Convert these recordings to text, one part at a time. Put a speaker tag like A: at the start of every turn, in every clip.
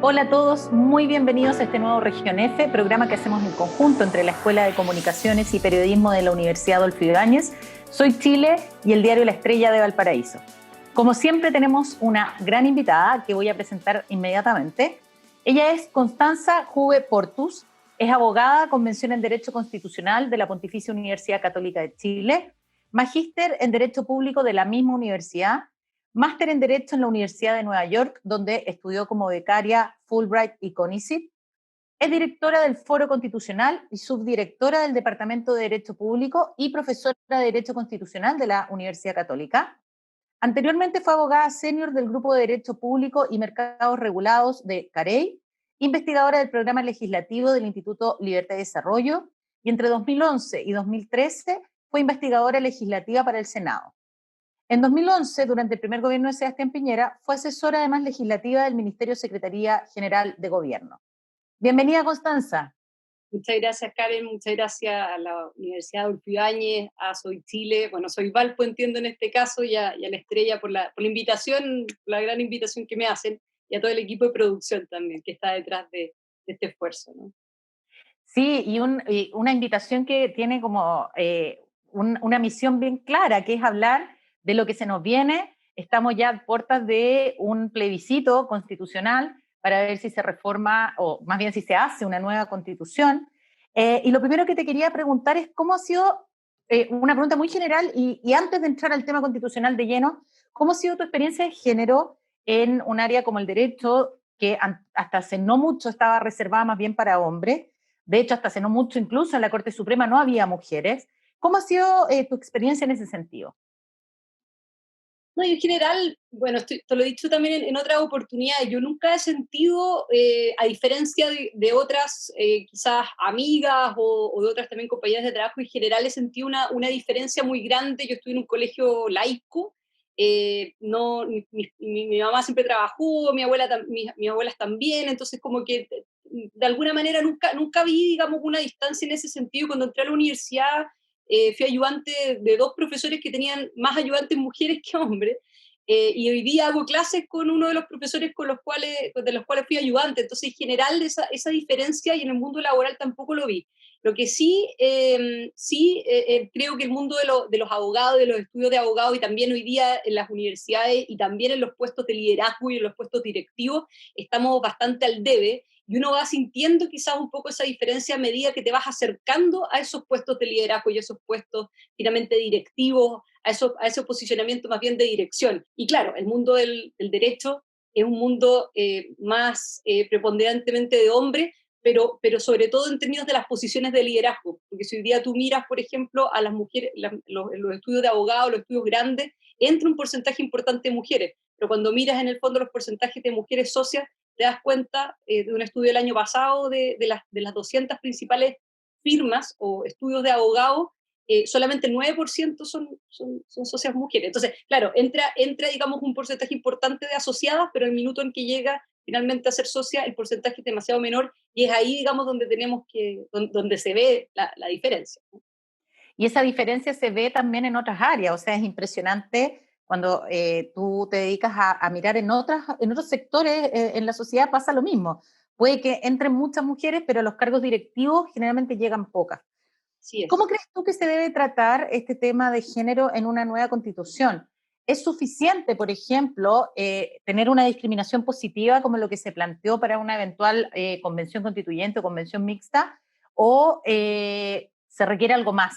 A: Hola a todos, muy bienvenidos a este nuevo Región F, programa que hacemos en conjunto entre la Escuela de Comunicaciones y Periodismo de la Universidad Adolfo Ibáñez, Soy Chile y el diario La Estrella de Valparaíso. Como siempre tenemos una gran invitada que voy a presentar inmediatamente. Ella es Constanza Juve Portus, es abogada con mención en Derecho Constitucional de la Pontificia Universidad Católica de Chile, magíster en Derecho Público de la misma universidad, máster en Derecho en la Universidad de Nueva York, donde estudió como becaria Fulbright y CONICET. Es directora del Foro Constitucional y subdirectora del Departamento de Derecho Público y profesora de Derecho Constitucional de la Universidad Católica. Anteriormente fue abogada senior del Grupo de Derecho Público y Mercados Regulados de CAREI, investigadora del programa legislativo del Instituto Libertad y Desarrollo, y entre 2011 y 2013 fue investigadora legislativa para el Senado. En 2011, durante el primer gobierno de Sebastián Piñera, fue asesora además legislativa del Ministerio Secretaría General de Gobierno. Bienvenida, Constanza.
B: Muchas gracias, Karen, muchas gracias a la Universidad Adolfo Ibáñez, a Soy Chile, bueno, Soy Valpo entiendo en este caso, y a La Estrella por la invitación, la gran invitación que me hacen, y a todo el equipo de producción también que está detrás de este esfuerzo, ¿no?
A: Sí, y una invitación que tiene como una misión bien clara, que es hablar de lo que se nos viene. Estamos ya a puertas de un plebiscito constitucional para ver si se reforma, o más bien si se hace una nueva constitución. Y lo primero que te quería preguntar es cómo ha sido, una pregunta muy general, y antes de entrar al tema constitucional de lleno, ¿cómo ha sido tu experiencia de género en un área como el derecho, que hasta hace no mucho estaba reservada más bien para hombres? De hecho, hasta hace no mucho, incluso en la Corte Suprema no había mujeres. ¿Cómo ha sido tu experiencia en ese sentido?
B: No, y en general, bueno, te lo he dicho también en otras oportunidades, yo nunca he sentido, a diferencia de otras quizás amigas o de otras también compañeras de trabajo, en general he sentido una diferencia muy grande. Yo estuve en un colegio laico, no, mi mamá siempre trabajó, mis abuelas también, entonces como que de alguna manera nunca vi, digamos, una distancia en ese sentido. Cuando entré a la universidad, fui ayudante de dos profesores que tenían más ayudantes mujeres que hombres, y hoy día hago clases con uno de los profesores de los cuales fui ayudante. Entonces, en general, esa diferencia, y en el mundo laboral tampoco lo vi. Lo que creo que el mundo de los abogados, de los estudios de abogados, y también hoy día en las universidades y también en los puestos de liderazgo y en los puestos directivos, estamos bastante al debe, y uno va sintiendo quizás un poco esa diferencia a medida que te vas acercando a esos puestos de liderazgo y esos puestos finalmente directivos, a esos posicionamientos más bien de dirección. Y claro, el mundo del derecho es un mundo más preponderantemente de hombres, pero sobre todo en términos de las posiciones de liderazgo, porque si hoy día tú miras, por ejemplo, a las mujeres, los estudios de abogados, los estudios grandes, entra un porcentaje importante de mujeres, pero cuando miras en el fondo los porcentajes de mujeres socias, te das cuenta de un estudio del año pasado de las 200 principales firmas o estudios de abogados, solamente el 9% son socias mujeres. Entonces, claro, entra, digamos, un porcentaje importante de asociadas, pero el minuto en que llega finalmente a ser socia, el porcentaje es demasiado menor, y es ahí, digamos, donde se ve la diferencia, ¿no?
A: Y esa diferencia se ve también en otras áreas, o sea, es impresionante cuando tú te dedicas a mirar en otros sectores en la sociedad pasa lo mismo. Puede que entren muchas mujeres, pero a los cargos directivos generalmente llegan pocas.
B: Así es.
A: ¿Cómo crees tú que se debe tratar este tema de género en una nueva constitución? ¿Es suficiente, por ejemplo, tener una discriminación positiva como lo que se planteó para una eventual convención constituyente o convención mixta? ¿O se requiere algo más?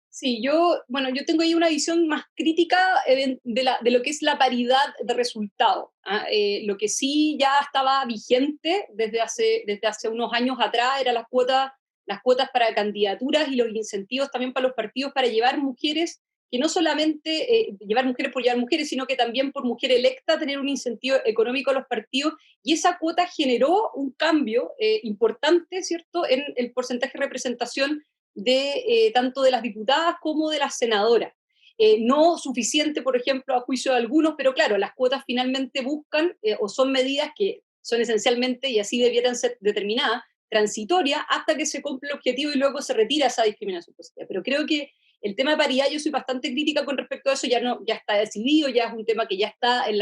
B: Sí, yo tengo ahí una visión más crítica de lo que es la paridad de resultado. ¿Ah? Lo que sí ya estaba vigente desde hace unos años atrás era las cuotas para candidaturas y los incentivos también para los partidos para llevar mujeres, que no solamente llevar mujeres por llevar mujeres, sino que también por mujer electa tener un incentivo económico a los partidos, y esa cuota generó un cambio importante, ¿cierto?, en el porcentaje de representación tanto de las diputadas como de las senadoras. No suficiente, por ejemplo, a juicio de algunos, pero claro, las cuotas finalmente buscan o son medidas que son esencialmente, y así debieran ser determinadas, transitorias hasta que se cumple el objetivo y luego se retira esa discriminación positiva. Pero creo que el tema de paridad, yo soy bastante crítica con respecto a eso, ya está decidido, ya es un tema que ya está en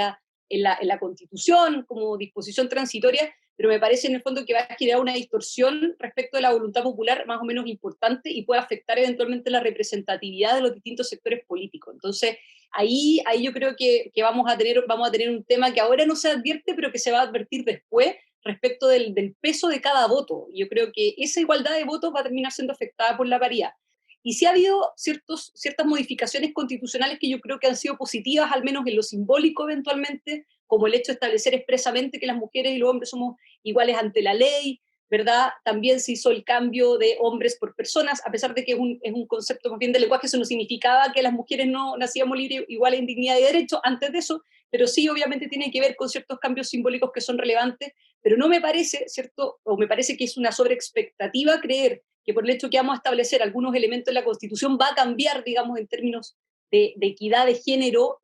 B: la Constitución como disposición transitoria, pero me parece en el fondo que va a generar una distorsión respecto de la voluntad popular más o menos importante y puede afectar eventualmente la representatividad de los distintos sectores políticos. Entonces, ahí yo creo que vamos a tener un tema que ahora no se advierte, pero que se va a advertir después respecto del peso de cada voto. Yo creo que esa igualdad de votos va a terminar siendo afectada por la paridad. Y sí ha habido ciertas modificaciones constitucionales que yo creo que han sido positivas, al menos en lo simbólico eventualmente, como el hecho de establecer expresamente que las mujeres y los hombres somos iguales ante la ley, ¿verdad? También se hizo el cambio de hombres por personas, a pesar de que es un concepto más bien del lenguaje, eso no significaba que las mujeres no nacíamos libres, iguales en dignidad y derecho antes de eso, pero sí obviamente tiene que ver con ciertos cambios simbólicos que son relevantes, pero no me parece, ¿cierto? O me parece que es una sobreexpectativa creer que por el hecho que vamos a establecer algunos elementos en la Constitución va a cambiar, digamos, en términos de equidad de género,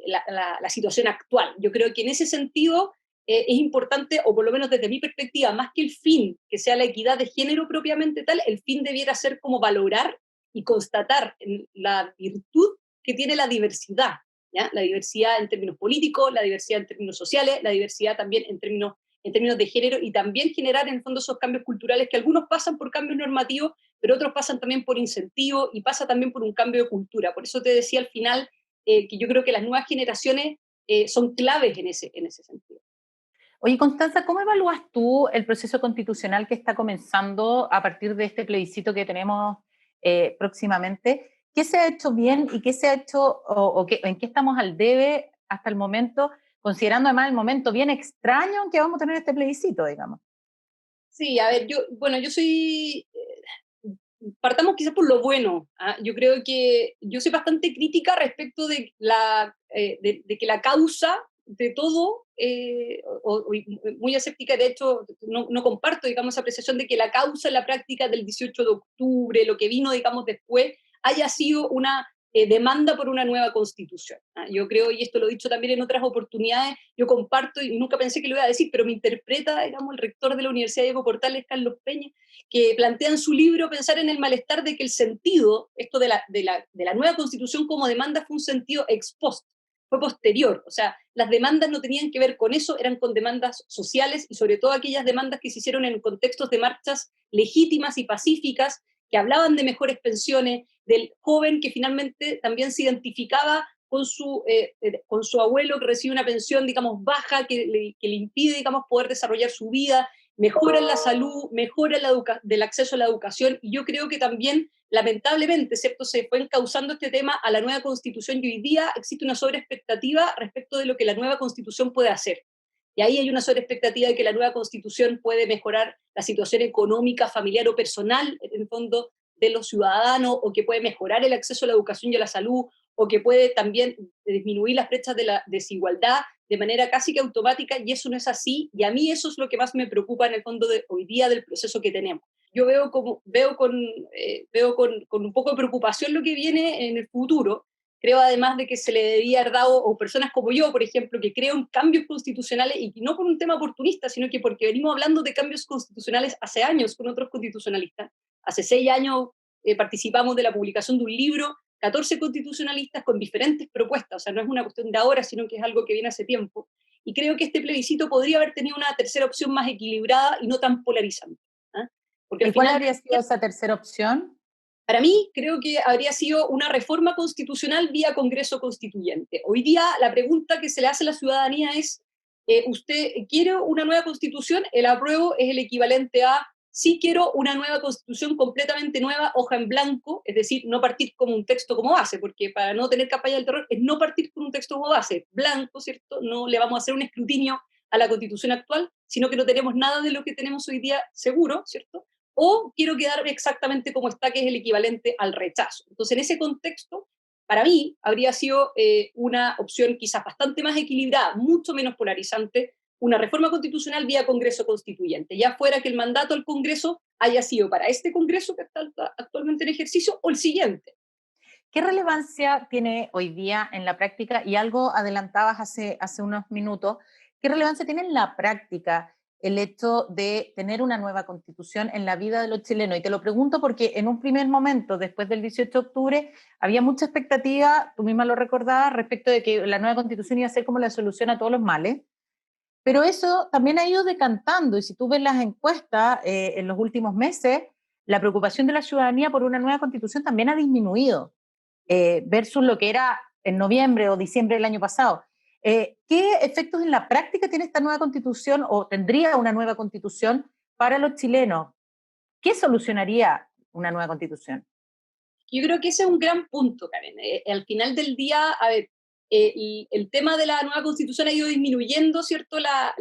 B: la situación actual. Yo creo que en ese sentido es importante, o por lo menos desde mi perspectiva, más que el fin, que sea la equidad de género propiamente tal, el fin debiera ser como valorar y constatar la virtud que tiene la diversidad, ¿ya? La diversidad en términos políticos, la diversidad en términos sociales, la diversidad también en términos de género, y también generar en el fondo esos cambios culturales que algunos pasan por cambios normativos, pero otros pasan también por incentivos y pasa también por un cambio de cultura. Por eso te decía al final que yo creo que las nuevas generaciones son claves en ese sentido.
A: Oye, Constanza, ¿cómo evalúas tú el proceso constitucional que está comenzando a partir de este plebiscito que tenemos próximamente? ¿Qué se ha hecho bien y qué se ha hecho en qué estamos al debe hasta el momento, considerando además el momento bien extraño en que vamos a tener este plebiscito, digamos?
B: Sí, a ver, yo soy, partamos quizás por lo bueno. ¿Ah? Yo creo que yo soy bastante crítica respecto de que la causa de todo, muy escéptica, de hecho, no comparto, digamos, esa apreciación de que la causa en la práctica del 18 de octubre, lo que vino, digamos, después, haya sido una demanda por una nueva constitución. ¿Ah? Yo creo, y esto lo he dicho también en otras oportunidades, yo comparto, y nunca pensé que lo iba a decir, pero me interpreta, digamos, el rector de la Universidad Diego Portales, Carlos Peña, que plantea en su libro pensar en el malestar de que el sentido, esto de la nueva constitución como demanda fue un sentido ex post, fue posterior, o sea, las demandas no tenían que ver con eso, eran con demandas sociales y sobre todo aquellas demandas que se hicieron en contextos de marchas legítimas y pacíficas, que hablaban de mejores pensiones, del joven que finalmente también se identificaba con su abuelo que recibe una pensión, digamos, baja, que le impide, digamos, poder desarrollar su vida, mejora en la salud, mejora del acceso a la educación, y yo creo que también, lamentablemente, ¿cierto?, se fue encauzando este tema a la nueva Constitución, y hoy día existe una sobreexpectativa respecto de lo que la nueva Constitución puede hacer. Y ahí hay una sobreexpectativa de que la nueva Constitución puede mejorar la situación económica, familiar o personal, en el fondo, de los ciudadanos, o que puede mejorar el acceso a la educación y a la salud, o que puede también disminuir las brechas de la desigualdad de manera casi que automática, y eso no es así, y a mí eso es lo que más me preocupa en el fondo de hoy día del proceso que tenemos. Yo veo con un poco de preocupación lo que viene en el futuro. Creo además de que se le debía haber dado, o personas como yo, por ejemplo, que creo cambios constitucionales, y no por un tema oportunista, sino que porque venimos hablando de cambios constitucionales hace años con otros constitucionalistas. Hace 6 años participamos de la publicación de un libro, 14 constitucionalistas con diferentes propuestas, o sea, no es una cuestión de ahora, sino que es algo que viene hace tiempo. Y creo que este plebiscito podría haber tenido una tercera opción más equilibrada y no tan polarizante. ¿Eh? Porque al
A: ¿Y cuál
B: final,
A: habría sido esa tercera opción?
B: para mí, creo que habría sido una reforma constitucional vía Congreso Constituyente. Hoy día la pregunta que se le hace a la ciudadanía es, ¿usted quiere una nueva constitución? El apruebo es el equivalente a sí quiero una nueva constitución completamente nueva, hoja en blanco, es decir, no partir como un texto como base, porque para no tener campaña del terror es no partir con un texto como base, blanco, ¿cierto? No le vamos a hacer un escrutinio a la constitución actual, sino que no tenemos nada de lo que tenemos hoy día seguro, ¿cierto? O quiero quedarme exactamente como está, que es el equivalente al rechazo. Entonces, en ese contexto, para mí, habría sido una opción quizás bastante más equilibrada, mucho menos polarizante, una reforma constitucional vía Congreso Constituyente, ya fuera que el mandato del Congreso haya sido para este Congreso que está actualmente en ejercicio o el siguiente.
A: ¿Qué relevancia tiene hoy día en la práctica? Y algo adelantabas hace unos minutos. ¿Qué relevancia tiene en la práctica el hecho de tener una nueva constitución en la vida de los chilenos? Y te lo pregunto porque en un primer momento, después del 18 de octubre, había mucha expectativa, tú misma lo recordabas, respecto de que la nueva constitución iba a ser como la solución a todos los males. Pero eso también ha ido decantando, y si tú ves las encuestas en los últimos meses, la preocupación de la ciudadanía por una nueva constitución también ha disminuido, versus lo que era en noviembre o diciembre del año pasado. ¿Qué efectos en la práctica tiene esta nueva constitución o tendría una nueva constitución para los chilenos? ¿Qué solucionaría una nueva constitución?
B: Yo creo que ese es un gran punto, Karen. Al final del día, a ver, el tema de la nueva constitución ha ido disminuyendo, ¿cierto? La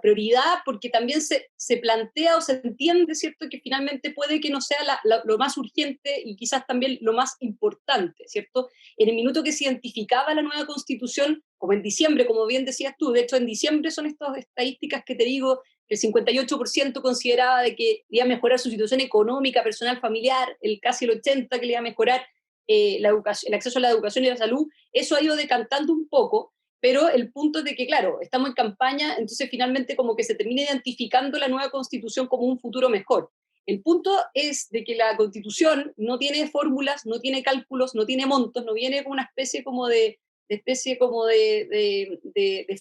B: prioridad, porque también se plantea o se entiende, ¿cierto? Que finalmente puede que no sea lo más urgente y quizás también lo más importante, ¿cierto? En el minuto que se identificaba la nueva constitución, como en diciembre, como bien decías tú, de hecho en diciembre son estas estadísticas que te digo, el 58% consideraba de que iba a mejorar su situación económica, personal, familiar, casi el 80% que le iba a mejorar la educación, el acceso a la educación y la salud. Eso ha ido decantando un poco, pero el punto es de que, claro, estamos en campaña, entonces finalmente como que se termina identificando la nueva constitución como un futuro mejor. El punto es de que la constitución no tiene fórmulas, no tiene cálculos, no tiene montos, no viene con una especie como de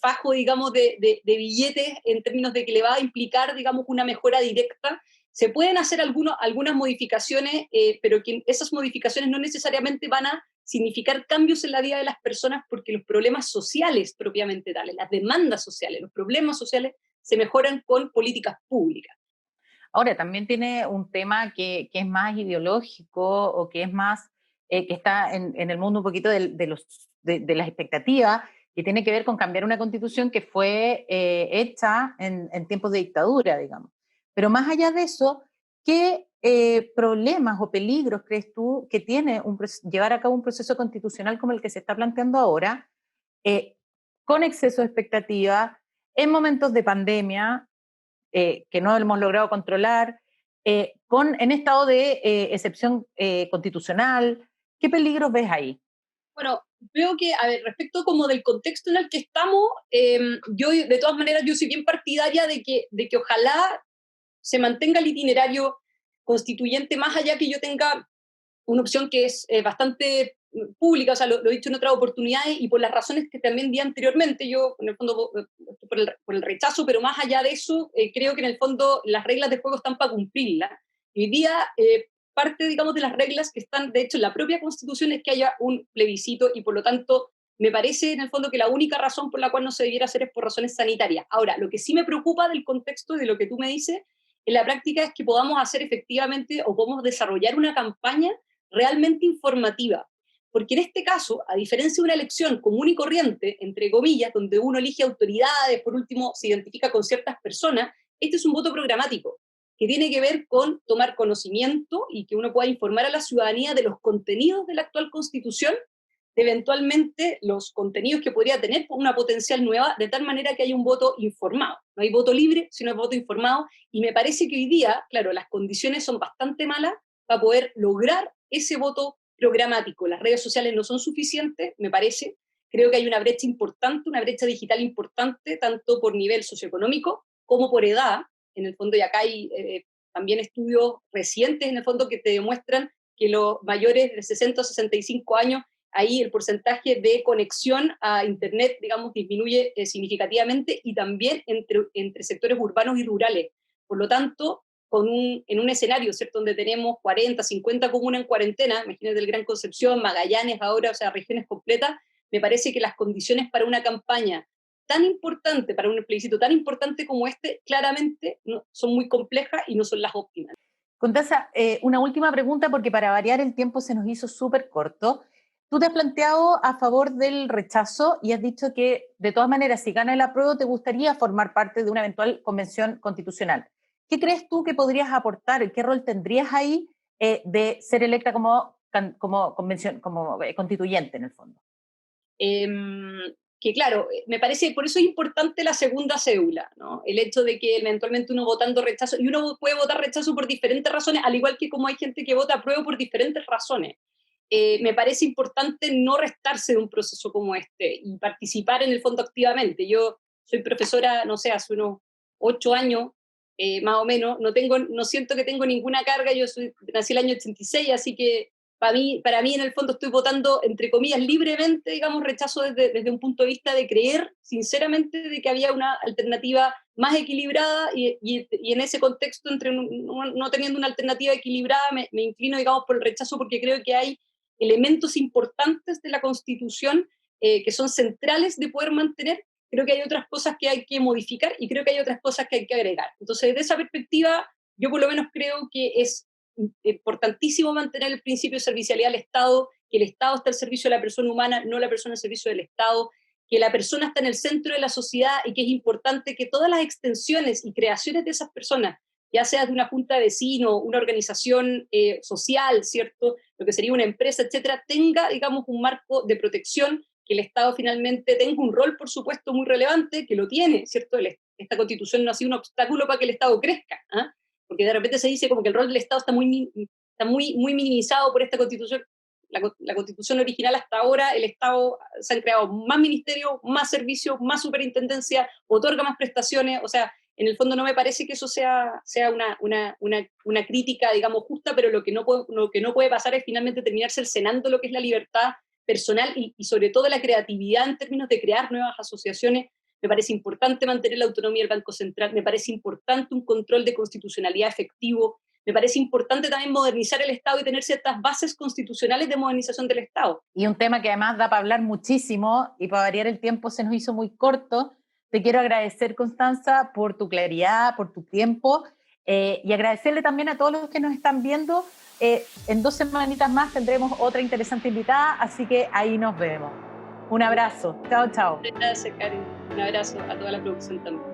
B: fajo, digamos, de billetes en términos de que le va a implicar, digamos, una mejora directa. Se pueden hacer algunas modificaciones, pero que esas modificaciones no necesariamente van a significar cambios en la vida de las personas porque los problemas sociales propiamente tales, las demandas sociales, los problemas sociales se mejoran con políticas públicas.
A: Ahora, también tiene un tema que es más ideológico o que es más, que está en el mundo un poquito de las expectativas, que tiene que ver con cambiar una constitución que fue hecha en tiempos de dictadura, digamos. Pero más allá de eso, ¿qué problemas o peligros crees tú que tiene llevar a cabo un proceso constitucional como el que se está planteando ahora, eh, con exceso de expectativa, en momentos de pandemia? Que no hemos logrado controlar, en estado de excepción constitucional. ¿Qué peligros ves ahí?
B: Bueno, veo que, a ver, respecto como del contexto en el que estamos, yo de todas maneras yo soy bien partidaria de que ojalá se mantenga el itinerario constituyente, más allá que yo tenga una opción que es bastante pública, o sea, lo he dicho en otras oportunidades y por las razones que también di anteriormente, yo en el fondo por el rechazo, pero más allá de eso, creo que en el fondo las reglas de juego están para cumplirlas. Y hoy día, parte, digamos, de las reglas que están, de hecho, en la propia Constitución es que haya un plebiscito y por lo tanto me parece en el fondo que la única razón por la cual no se debiera hacer es por razones sanitarias. Ahora, lo que sí me preocupa del contexto y de lo que tú me dices, en la práctica es que podamos hacer efectivamente o podamos desarrollar una campaña realmente informativa. Porque en este caso, a diferencia de una elección común y corriente, entre comillas, donde uno elige autoridades, por último se identifica con ciertas personas, este es un voto programático, que tiene que ver con tomar conocimiento y que uno pueda informar a la ciudadanía de los contenidos de la actual constitución, de eventualmente los contenidos que podría tener una potencial nueva, de tal manera que haya un voto informado. No hay voto libre, sino hay voto informado, y me parece que hoy día, claro, las condiciones son bastante malas para poder lograr ese voto programático. Las redes sociales no son suficientes, me parece. Creo que hay una brecha importante, una brecha digital importante, tanto por nivel socioeconómico como por edad. En el fondo, y acá hay también estudios recientes, en el fondo, que te demuestran que los mayores de 60 a 65 años, ahí el porcentaje de conexión a Internet, digamos, disminuye significativamente y también entre sectores urbanos y rurales. Por lo tanto, en un escenario, ¿cierto?, donde tenemos 40, 50 comunas en cuarentena, imagínate el Gran Concepción, Magallanes ahora, o sea, regiones completas, me parece que las condiciones para una campaña tan importante, para un plebiscito tan importante como este, claramente no, son muy complejas y no son las óptimas.
A: Contasa, una última pregunta, porque para variar el tiempo se nos hizo súper corto. Tú te has planteado a favor del rechazo y has dicho que, de todas maneras, si gana el apruebo, te gustaría formar parte de una eventual convención constitucional. ¿Qué crees tú que podrías aportar? ¿Qué rol tendrías ahí de ser electa como constituyente, en el fondo?
B: Eh, que claro, me parece, por eso es importante la segunda cédula, ¿no? El hecho de que eventualmente uno votando rechazo, y uno puede votar rechazo por diferentes razones, al igual que como hay gente que vota apruebo por diferentes razones. Me parece importante no restarse de un proceso como este y participar en el fondo activamente. Yo soy profesora, no sé, hace unos 8 años, más o menos, no siento que tengo ninguna carga, nací el año 86, así que para mí en el fondo estoy votando, entre comillas, libremente, digamos, rechazo desde un punto de vista de creer sinceramente de que había una alternativa más equilibrada y en ese contexto, entre no teniendo una alternativa equilibrada, me inclino, digamos, por el rechazo porque creo que hay elementos importantes de la Constitución que son centrales de poder mantener. Creo que hay otras cosas que hay que modificar y creo que hay otras cosas que hay que agregar. Entonces, desde esa perspectiva, yo por lo menos creo que es importantísimo mantener el principio de servicialidad del Estado, que el Estado está al servicio de la persona humana, no la persona al servicio del Estado, que la persona está en el centro de la sociedad y que es importante que todas las extensiones y creaciones de esas personas, ya sea de una junta de vecinos, una organización social, ¿cierto?, lo que sería una empresa, etcétera, tenga, digamos, un marco de protección, que el Estado finalmente tenga un rol, por supuesto, muy relevante, que lo tiene, ¿cierto? Esta Constitución no ha sido un obstáculo para que el Estado crezca, ¿ah? Porque de repente se dice como que el rol del Estado está muy minimizado por esta Constitución. La Constitución original hasta ahora, el Estado se han creado más ministerios, más servicios, más superintendencia, otorga más prestaciones, o sea, en el fondo no me parece que eso sea una crítica, digamos, justa, pero lo que no puede pasar es finalmente terminar cercenando lo que es la libertad personal y sobre todo la creatividad en términos de crear nuevas asociaciones. Me parece importante mantener la autonomía del Banco Central, me parece importante un control de constitucionalidad efectivo, me parece importante también modernizar el Estado y tener ciertas bases constitucionales de modernización del Estado.
A: Y un tema que además da para hablar muchísimo y para variar el tiempo se nos hizo muy corto. Te quiero agradecer, Constanza, por tu claridad, por tu tiempo y agradecerle también a todos los que nos están viendo. En 2 semanitas más tendremos otra interesante invitada, así que ahí nos vemos. Un abrazo. Chao, chao.
B: Gracias, Karen. Un abrazo a toda la producción también.